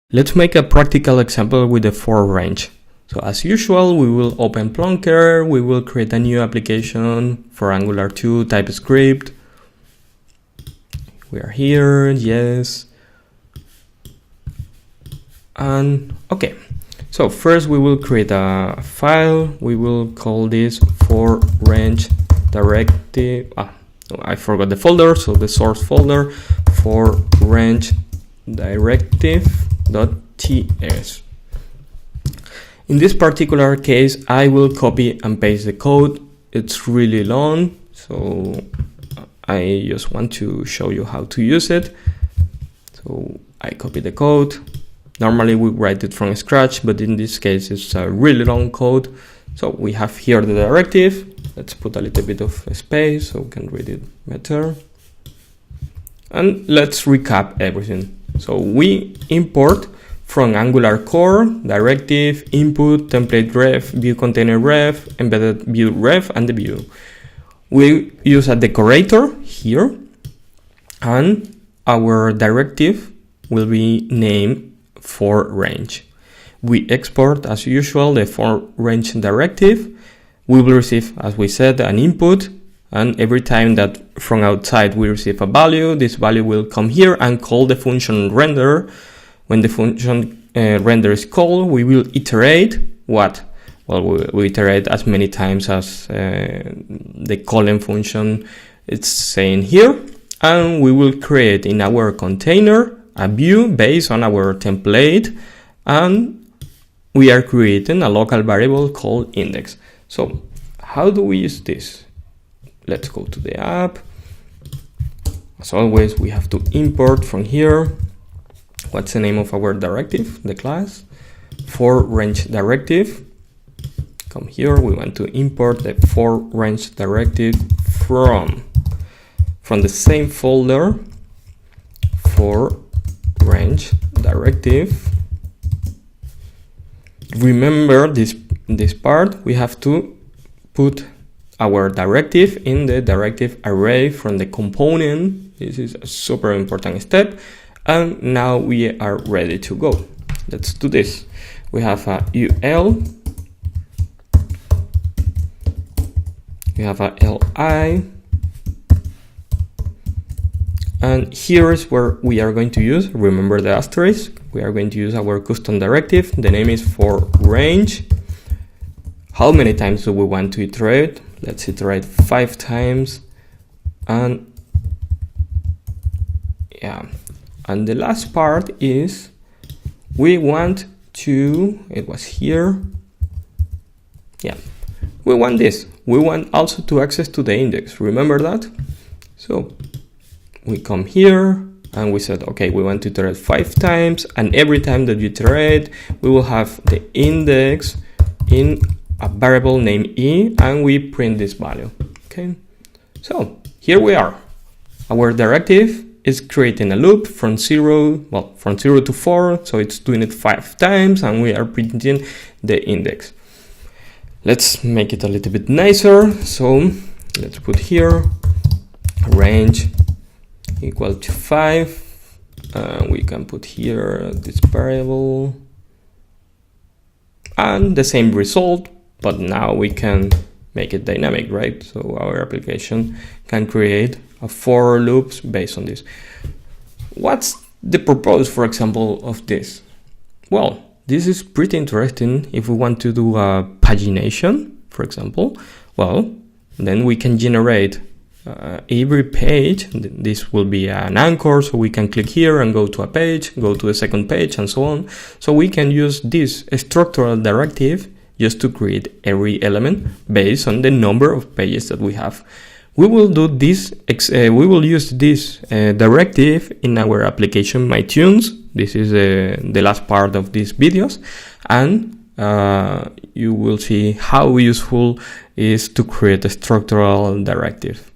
Let's make a practical example with the for range. So as usual, we will open Plonker, we will create a new application for Angular 2 TypeScript. We are here, yes. And okay, so first we will create a file. We will call this for range directive. I forgot the folder, so the source folder for range directive.ts. In this particular case, I will copy and paste the code. It's really long, so I just want to show you how to use it. So I copy the code. Normally we write it from scratch, but in this case it's a really long code. So we have here the directive. Let's put a little bit of space so we can read it better. And let's recap everything. So we import from Angular core, directive, input, template ref, view container ref, embedded view ref, and the view. We use a decorator here, and our directive will be named for range. We export as usual the for range directive. We will receive, as we said, an input, and every time that from outside we receive a value, this value will come here and call the function render. When the function render is called, we will iterate what? Well, we iterate as many times as the calling function it's saying here, and we will create in our container a view based on our template, and we are creating a local variable called index. So how do we use this? Let's go to the app. As always, we have to import from here. What's the name of our directive? The class for range directive. Come here, we want to import the for range directive from the same folder for range directive. Remember this part, we have to put our directive in the directive array from the component. This is a super important step. And now we are ready to go. Let's do this. We have a UL. We have a LI. And here is where we are going to use, remember the asterisk, we are going to use our custom directive. The name is for range. How many times do we want to iterate? Let's iterate 5 times. And yeah. And the last part is we want to, it was here. Yeah, we want this. We want also to access to the index. Remember that? So we come here and we said, okay, we want to iterate 5 times. And every time that you iterate, we will have the index in a variable named E, and we print this value. Okay. So here we are. Our directive is creating a loop from 0 to 4, so it's doing it 5 times, and we are printing the index. Let's make it a little bit nicer. So let's put here range equal to 5. We can put here this variable and the same result, but now we can make it dynamic, right? So our application can create a for loops based on this. What's the purpose, for example, of this? Well, this is pretty interesting if we want to do a pagination, for example. Well, then we can generate every page. This will be an anchor, so we can click here and go to a page, go to the second page, and so on. So we can use this structural directive just to create every element based on the number of pages that we have. We will do this. We will use this directive in our application MyTunes. This is the last part of these videos, and you will see how useful it is to create a structural directive.